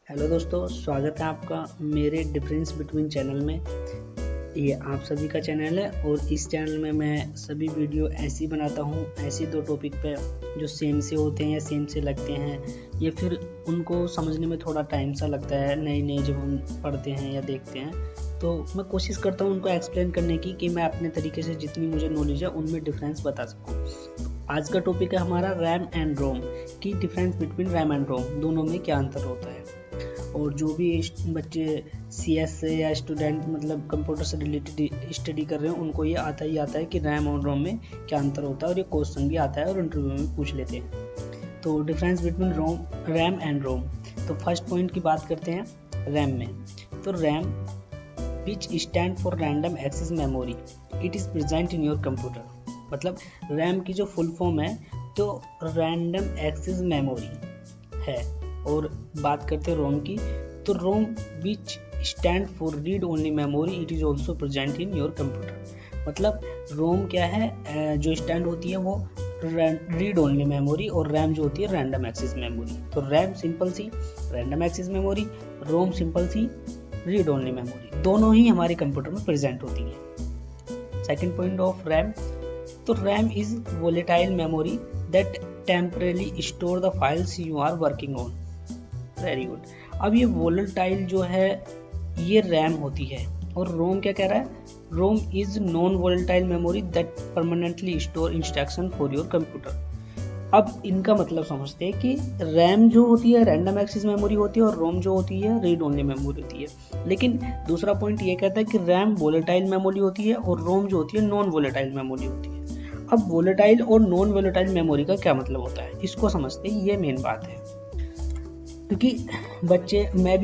Hello दोस्तों, स्वागत है आपका मेरे डिफरेंस बिटवीन चैनल में। ये आप सभी का चैनल है और इस चैनल में मैं सभी वीडियो ऐसी बनाता हूँ, ऐसी दो टॉपिक पे जो सेम से होते हैं या सेम से लगते हैं या फिर उनको समझने में थोड़ा टाइम सा लगता है नई नई जब हम पढ़ते हैं या देखते हैं। तो मैं कोशिश करता हूँ उनको एक्सप्लेन करने की कि मैं अपने तरीके से जितनी मुझे नॉलेज है उनमें डिफरेंस बता सकूँ। आज का टॉपिक है हमारा रैम एंड रोम की डिफरेंस बिटवीन रैम एंड रोम, दोनों में क्या अंतर होता है। और जो भी बच्चे CS से या स्टूडेंट मतलब कंप्यूटर से रिलेटेड स्टडी कर रहे हैं उनको ये आता ही आता है कि रैम और रोम में क्या अंतर होता है, और ये क्वेश्चन भी आता है और इंटरव्यू में पूछ लेते हैं। तो डिफरेंस बिटवीन रैम एंड रोम। तो फर्स्ट पॉइंट की बात करते हैं रैम में। तो RAM which stand for random access memory, it is present in your computer. मतलब रैम की जो फुल फॉर्म है तो रैंडम एक्सेस मेमोरी है। और बात करते हैं रोम की, तो ROM which stand for read only memory, it is also present in your computer. मतलब रोम क्या है, जो स्टैंड होती है वो रीड ओनली मेमोरी और रैम जो होती है रैंडम एक्सेस मेमोरी। तो रैम सिंपल सी random access memory, ROM simple सी रीड ओनली मेमोरी, दोनों ही हमारे कंप्यूटर में प्रेजेंट होती है। सेकेंड पॉइंट ऑफ रैम, तो RAM is volatile memory that temporarily store the files you are working on. Very good. अब ये वोलेटाइल जो है ये रैम होती है, और रोम क्या कह रहा है, ROM is non volatile memory that permanently store instruction for your computer. अब इनका मतलब समझते हैं कि रैम जो होती है रैंडम एक्सेस मेमोरी होती है और रोम जो होती है रीड ओनली मेमोरी होती है। लेकिन दूसरा पॉइंट ये कहता है कि रैम वोलेटाइल मेमोरी होती है और रोम जो होती है नॉन वोलेटाइल मेमोरी होती है। अब वोलेटाइल और नॉन वोलेटाइल मेमोरी का क्या मतलब होता है, इसको समझते हैं, ये मेन बात है। क्योंकि बच्चे,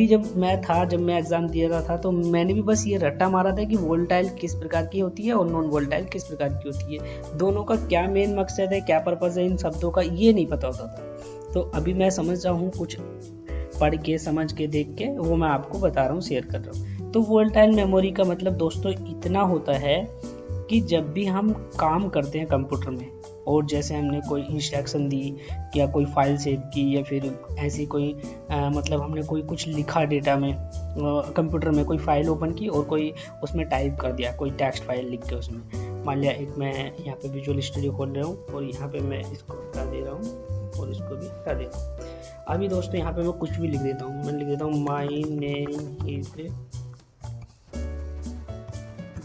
जब मैं एग्जाम दे रहा था तो मैंने भी बस ये रट्टा मारा था कि वोलेटाइल किस प्रकार की होती है और नॉन वोलेटाइल किस प्रकार की होती है, दोनों का क्या मेन मकसद है, क्या पर्पस है इन शब्दों का, ये नहीं पता होता था। तो अभी मैं समझ रहा हूँ, कुछ पढ़ के समझ के देख के वो मैं आपको बता रहा हूँ, शेयर कर रहा हूँ। तो वोलेटाइल मेमोरी का मतलब दोस्तों इतना होता है कि जब भी हम काम करते हैं कंप्यूटर में और जैसे हमने कोई इंस्ट्रक्शन दी या कोई फाइल सेव की या फिर ऐसी कोई मतलब हमने कोई कुछ लिखा डेटा में, कंप्यूटर में कोई फाइल ओपन की और कोई उसमें टाइप कर दिया, कोई टेक्स्ट फाइल लिख के उसमें, मान लिया एक मैं यहाँ पे विजुअल स्टूडियो खोल रहा हूँ और यहाँ पे मैं इसको हटा दे रहा हूँ और इसको भी हटा दे रहा हूँ। अभी दोस्तों यहाँ पे मैं कुछ भी लिख देता हूँ, मैं लिख देता हूँ my name is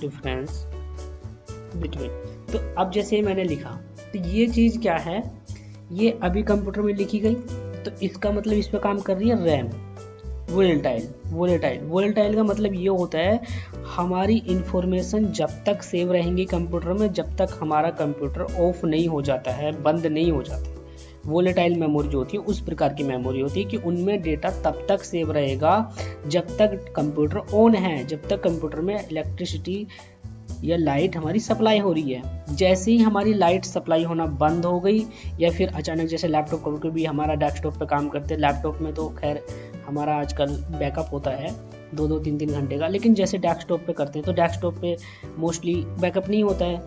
difference between. तो अब जैसे मैंने लिखा तो ये चीज़ क्या है, ये अभी कंप्यूटर में लिखी गई, तो इसका मतलब इस पे काम कर रही है रैम। वोलेटाइल का मतलब ये होता है हमारी इंफॉर्मेशन जब तक सेव रहेंगी कंप्यूटर में, जब तक हमारा कंप्यूटर ऑफ नहीं हो जाता है, बंद नहीं हो जाता। वोलेटाइल मेमोरी जो होती है उस प्रकार की मेमोरी होती है कि उनमें डेटा तब तक सेव रहेगा जब तक कंप्यूटर ऑन है, जब तक कंप्यूटर में इलेक्ट्रिसिटी या लाइट हमारी सप्लाई हो रही है। जैसे ही हमारी लाइट सप्लाई होना बंद हो गई या फिर अचानक, जैसे लैपटॉप कभी भी हमारा डेस्कटॉप पे काम करते हैं, लैपटॉप में तो खैर हमारा आजकल बैकअप होता है 2-2 3-3 घंटे का, लेकिन जैसे डेस्कटॉप पे करते हैं तो डेस्कटॉप पे मोस्टली बैकअप नहीं होता है,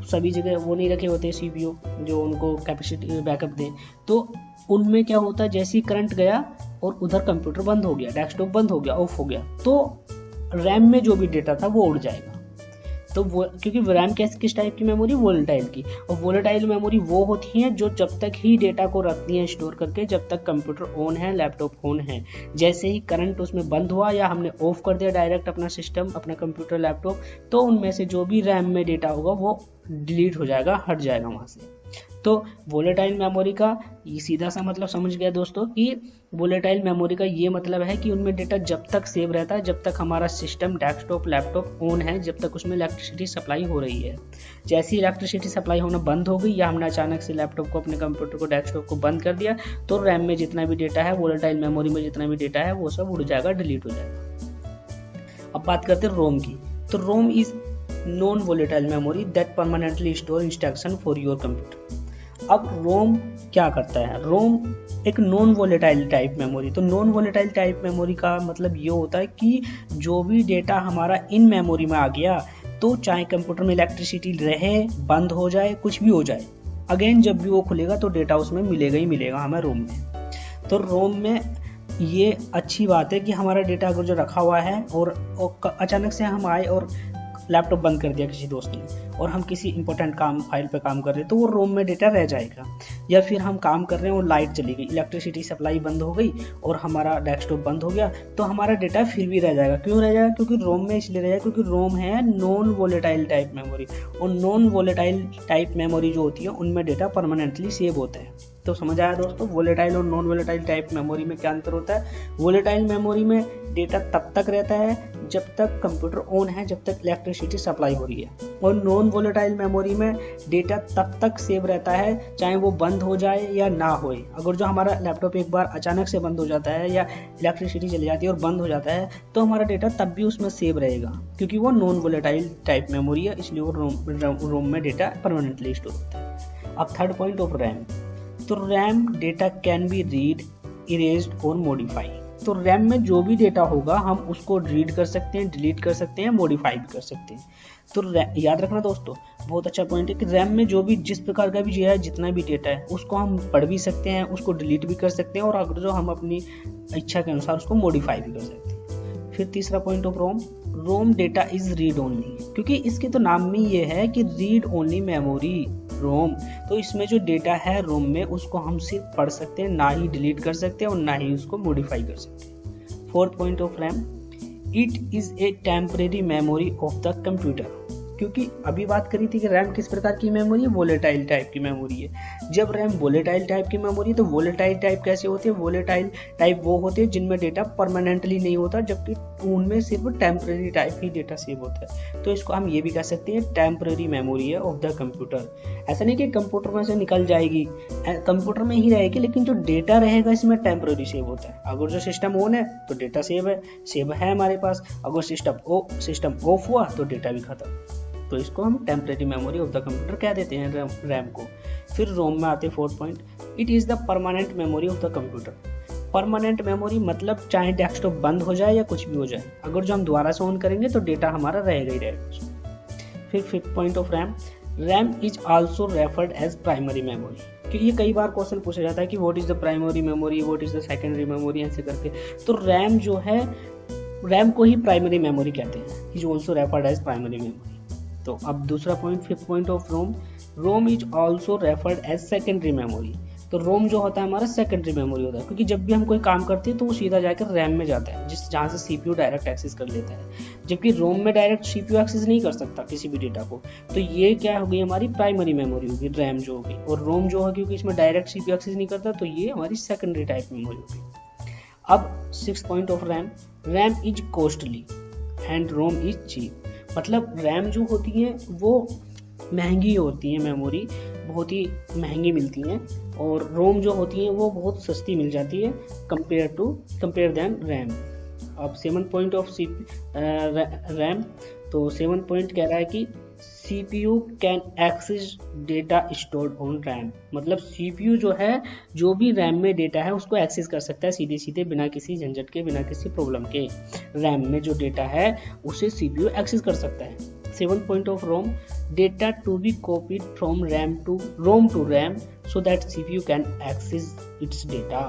सभी जगह वो नहीं रखे होते CPU जो उनको कैपेसिटी बैकअप दे। तो उनमें क्या होता है, जैसे ही करंट गया और उधर कंप्यूटर बंद हो गया, डेस्कटॉप बंद हो गया, ऑफ हो गया, तो रैम में जो भी डेटा था वो उड़ जाएगा। तो वो क्योंकि रैम किस टाइप की मेमोरी, वोलेटाइल की, और वोलेटाइल मेमोरी वो होती है जो जब तक ही डेटा को रखती है स्टोर करके, जब तक कंप्यूटर ऑन है, लैपटॉप ऑन है। जैसे ही करंट उसमें बंद हुआ या हमने ऑफ कर दिया डायरेक्ट अपना सिस्टम, अपना कंप्यूटर, लैपटॉप, तो उनमें से जो भी रैम में डेटा होगा वो डिलीट हो जाएगा, हट जाएगा वहाँ से। तो वोलेटाइल मेमोरी का ये सीधा सा मतलब समझ गया दोस्तों कि वोलेटाइल मेमोरी का ये मतलब है कि उनमें डेटा जब तक सेव रहता है, जब तक हमारा सिस्टम, डेस्कटॉप, लैपटॉप ऑन है, जब तक उसमें इलेक्ट्रिसिटी सप्लाई हो रही है। जैसे ही इलेक्ट्रिसिटी सप्लाई होना बंद हो गई या हमने अचानक से लैपटॉप को, अपने कंप्यूटर को, डेस्कटॉप को बंद कर दिया, तो रैम में जितना भी डेटा है, वोलेटाइल मेमोरी में जितना भी डेटा है वो सब उड़ जाएगा, डिलीट हो जाएगा। अब बात करते हैं रोम की। तो ROM is non volatile memory that permanently store instruction for your computer. अब रोम क्या करता है, रोम एक नॉन वोलेटाइल टाइप मेमोरी। तो नॉन वोलेटाइल टाइप मेमोरी का मतलब ये होता है कि जो भी डेटा हमारा इन मेमोरी में आ गया, तो चाहे कंप्यूटर में इलेक्ट्रिसिटी रहे, बंद हो जाए, कुछ भी हो जाए, अगेन जब भी वो खुलेगा तो डेटा उसमें मिलेगा ही मिलेगा हमें रोम में। तो रोम में ये अच्छी बात है कि हमारा डेटा अगर जो रखा हुआ है और अचानक से हम आए और लैपटॉप बंद कर दिया किसी दोस्त ने और हम किसी इंपॉर्टेंट फाइल पे काम कर रहे हैं तो वो रोम में डेटा रह जाएगा। या फिर हम काम कर रहे हैं और लाइट चली गई, इलेक्ट्रिसिटी सप्लाई बंद हो गई और हमारा डेस्कटॉप बंद हो गया, तो हमारा डेटा फिर भी रह जाएगा। क्यों रह जाएगा? क्योंकि रोम में इसलिए रह जाएगा क्योंकि रोम है नॉन वोलेटाइल टाइप मेमोरी, और नॉन वोलेटाइल टाइप मेमोरी जो होती है उनमें डेटा परमानेंटली सेव होता है। तो समझ आया दोस्तों, वोलेटाइल और नॉन वोलेटाइल टाइप मेमोरी में क्या अंतर होता है? वोलेटाइल मेमोरी में डेटा तब तक रहता है जब तक कंप्यूटर ऑन है, जब तक इलेक्ट्रिसिटी सप्लाई हो रही है, और नॉन वोलेटाइल मेमोरी में डेटा तब तक सेव रहता है चाहे वो बंद हो जाए या ना होए। अगर जो हमारा लैपटॉप एक बार अचानक से बंद हो जाता है या इलेक्ट्रिसिटी चली जाती है और बंद हो जाता है तो हमारा डेटा तब भी उसमें सेव रहेगा क्योंकि वो नॉन वोलेटाइल टाइप मेमोरी है, इसलिए वो रोम में डेटा परमानेंटली स्टोर होता है। अब थर्ड पॉइंट ऑफ रैम। तो RAM data can be read, erased और मॉडिफाई। तो रैम में जो भी डेटा होगा हम उसको रीड कर सकते हैं, डिलीट कर सकते हैं, मॉडिफाई भी कर सकते हैं। तो याद रखना दोस्तों, बहुत अच्छा पॉइंट है कि रैम में जो भी जिस प्रकार का भी जो है जितना भी डेटा है उसको हम पढ़ भी सकते हैं, उसको डिलीट भी कर सकते हैं, और अगर जो हम अपनी इच्छा के अनुसार उसको मॉडिफाई भी कर सकते हैं। फिर तीसरा point of ROM data is read only, क्योंकि इसके तो नाम में ये है कि रीड ओनली मेमोरी रोम। तो इसमें जो डेटा है रोम में उसको हम सिर्फ पढ़ सकते हैं, ना ही डिलीट कर सकते हैं और ना ही उसको मॉडिफाई कर सकते हैं। Fourth point of RAM, it is A temporary memory of the computer. क्योंकि अभी बात करी थी कि रैम किस प्रकार की मेमोरी है? वोलेटाइल टाइप की मेमोरी है। जब रैम वोलेटाइल टाइप की मेमोरी है तो वोलेटाइल टाइप कैसे होते हैं? वोलेटाइल टाइप वो होते हैं जिनमें डेटा परमानेंटली नहीं होता, जबकि उनमें सिर्फ टेम्परेरी टाइप ही डेटा सेव होता है। तो इसको हम ये भी कह सकते हैं टेम्परेरी मेमोरी है ऑफ द कंप्यूटर। ऐसा नहीं कि कंप्यूटर में से निकल जाएगी, कंप्यूटर में ही रहेगी, लेकिन जो डेटा रहेगा इसमें टेम्परेरी सेव होता है। अगर जो सिस्टम ऑन है तो डेटा सेव है हमारे पास, अगर सिस्टम ऑफ हुआ तो डेटा भी खत्म। तो इसको हम temporary memory of the computer कह देते हैं रैम को। फिर रोम में आते fourth point, it is the permanent memory of the computer. Permanent memory मतलब चाहे डेस्कटॉप बंद हो जाए या कुछ भी हो जाए, अगर जो हम दोबारा से ऑन करेंगे तो डेटा हमारा रहेगा ही रहेगा। फिर fifth point of RAM is also referred as primary memory, क्योंकि ये कई बार क्वेश्चन पूछा जाता है कि what is the primary memory, what is the secondary memory, ऐसे करके। तो रैम जो है, रैम को ही प्राइमरी मेमोरी कहते हैं, is also referred as primary memory. तो अब दूसरा point, fifth point of ROM is also referred as secondary memory. तो रोम जो होता है हमारा सेकेंडरी मेमोरी होता है, क्योंकि जब भी हम कोई काम करते हैं तो वो सीधा जाकर रैम में जाता है, जहाँ से सीपीयू डायरेक्ट एक्सेस कर लेता है, जबकि रोम में डायरेक्ट सीपीयू एक्सेस नहीं कर सकता किसी भी डेटा को। तो ये क्या हो गई, हमारी प्राइमरी मेमोरी होगी रैम जो होगी, और रोम जो है क्योंकि इसमें डायरेक्ट सीपीयू एक्सेस नहीं करता तो ये हमारी सेकेंडरी टाइप मेमोरी होगी। अब sixth point of RAM is costly and ROM is cheap. मतलब रैम जो होती है वो महंगी होती है, मेमोरी बहुत ही महंगी मिलती हैं, और रोम जो होती है वो बहुत सस्ती मिल जाती है कंपेयर देन रैम। अब 7 पॉइंट ऑफ रैम, तो 7 पॉइंट कह रहा है कि CPU can access data stored on RAM. मतलब CPU जो है, जो भी रैम में डेटा है उसको एक्सेस कर सकता है सीधे सीधे, बिना किसी झंझट के, बिना किसी प्रॉब्लम के। रैम में जो डेटा है उसे CPU एक्सेस कर सकता है। 7 point of data to be copied from ROM to RAM so that CPU can access its data.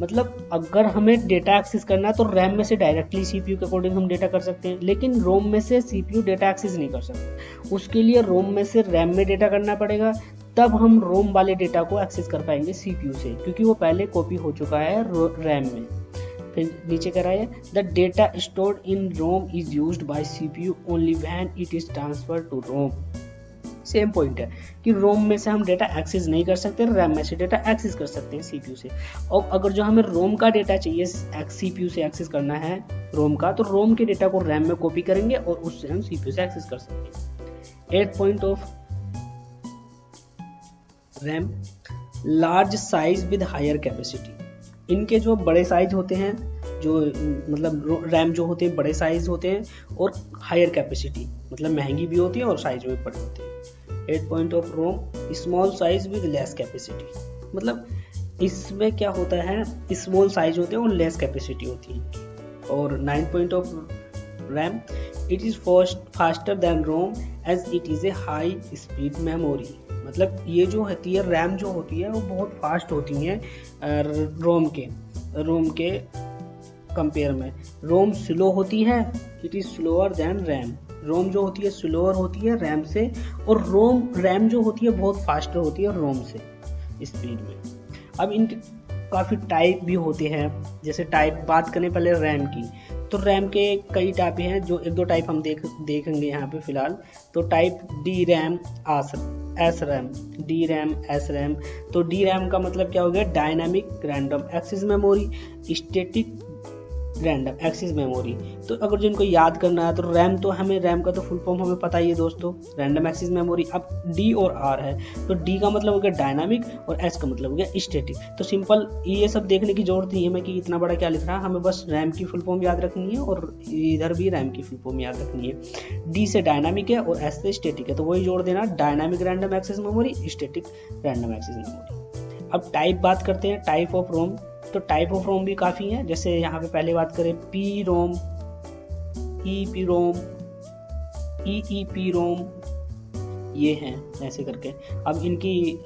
मतलब अगर हमें डेटा एक्सेस करना है तो रैम में से डायरेक्टली CPU के अकॉर्डिंग हम डेटा कर सकते हैं, लेकिन रोम में से CPU डेटा एक्सेस नहीं कर सकते। उसके लिए रोम में से रैम में डेटा करना पड़ेगा, तब हम रोम वाले डेटा को एक्सेस कर पाएंगे CPU से, क्योंकि वो पहले कॉपी हो चुका है रैम में। फिर नीचे कह रहा है the data stored in ROM is used by CPU only when it is transferred to ROM. Same point है कि रोम में से हम डेटा एक्सेस नहीं कर सकते, रैम में से डेटा एक्सेस कर सकते हैं CPU से। और अगर जो हमें रोम का डेटा चाहिए CPU से एक्सेस करना है रोम का, तो रोम के डेटा को रैम में कॉपी करेंगे और उससे हम CPU से एक्सेस कर सकते हैं। 8 point of RAM, large size with higher capacity. इनके जो बड़े साइज होते हैं, जो मतलब रैम जो होते हैं बड़े साइज होते हैं और हायर कैपेसिटी, मतलब महंगी भी होती है और साइज में बड़े होते हैं। 8 point of ROM, small size with less capacity. मतलब इसमें क्या होता है, स्मॉल साइज होते हैं और लेस कैपेसिटी होती है। और 9 point of RAM, it is faster than ROM as it is a high speed memory. मतलब ये जो होती है रैम जो होती है वो बहुत फास्ट होती है रोम के कंपेयर में रोम स्लो होती है, it is slower than RAM. ROM जो होती है स्लोअर होती है रैम से, और रैम जो होती है बहुत फास्टर होती है रोम से स्पीड में। अब इनके काफ़ी टाइप भी होते हैं, जैसे टाइप बात करें पहले रैम की, तो रैम के कई टाइप हैं, जो एक दो टाइप हम देखेंगे यहाँ पे फिलहाल। तो type D RAM, S RAM, D RAM, S RAM. तो डी रैम का मतलब क्या हो गया, dynamic random access memory, static random access memory. तो अगर जिनको याद करना है तो रैम तो हमें, रैम का तो फुल फॉर्म हमें पता ही है दोस्तों, रैंडम एक्सेस मेमोरी। अब डी और आर है, तो डी का मतलब हो गया डायनामिक और एस का मतलब हो गया स्टैटिक। तो सिंपल ये सब देखने की जरूरत नहीं है मैं कि इतना बड़ा क्या लिख रहा है, हमें बस रैम की फुल फॉर्म याद रखनी है और इधर भी रैम की फुल फॉर्म याद रखनी है। डी से डायनामिक है और एस से स्टैटिक है, तो वही जोड़ देना, dynamic random access memory, static random access memory. अब टाइप बात करते हैं, टाइप ऑफ रोम। तो टाइप ऑफ रोम भी काफ़ी हैं, जैसे यहाँ पे पहले बात करें P ROM, E P ROM, E P ROM, ये हैं ऐसे करके। अब इनकी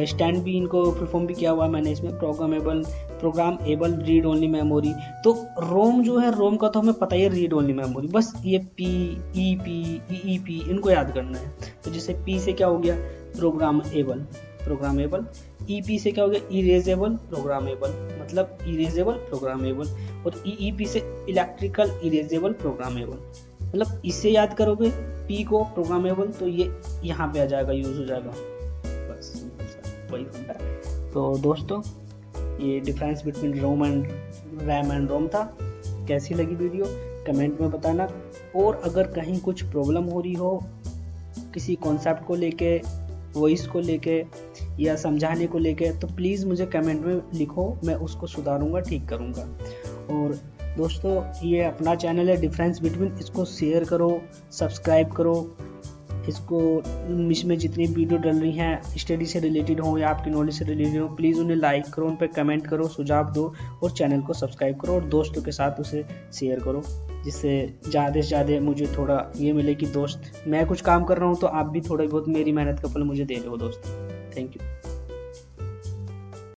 स्टैंड भी, इनको परफॉर्म भी किया हुआ है मैंने इसमें, प्रोग्रामेबल रीड ओनली मेमोरी। तो रोम जो है, रोम का तो हमें पता ही है रीड ओनली मेमोरी, बस ये पी, ई पी इनको याद करना है। तो जैसे पी से क्या हो गया, प्रोग्रामेबल, ईपी से क्या हो गया, इरेजेबल प्रोग्रामेबल, मतलब इरेजेबल प्रोग्रामेबल, और ईपी से इलेक्ट्रिकल इरेजेबल प्रोग्रामेबल। मतलब इससे याद करोगे पी को प्रोग्रामेबल, तो ये यहाँ पे आ जाएगा, यूज हो जाएगा, बस वही होता है। तो दोस्तों ये difference between ROM and RAM and ROM था। कैसी लगी वीडियो कमेंट में बताना, और अगर कहीं कुछ प्रॉब्लम हो रही हो किसी कॉन्सेप्ट को लेके, वॉइस को लेके या समझाने को लेके, तो प्लीज़ मुझे कमेंट में लिखो, मैं उसको सुधारूंगा, ठीक करूंगा। और दोस्तों ये अपना चैनल है डिफरेंस बिटवीन, इसको शेयर करो, सब्सक्राइब करो, इसको इसमें जितनी वीडियो डल रही हैं स्टडी से रिलेटेड हो या आपकी नॉलेज से रिलेटेड हो, प्लीज़ उन्हें लाइक करो, उन पर कमेंट करो, सुझाव दो, और चैनल को सब्सक्राइब करो, और दोस्तों के साथ उसे शेयर करो, जिससे ज़्यादा से ज़्यादा मुझे थोड़ा ये मिले कि दोस्त मैं कुछ काम कर रहा हूँ तो आप भी थोड़ा बहुत मेरी मेहनत का फल मुझे दे दो दोस्त। Thank you.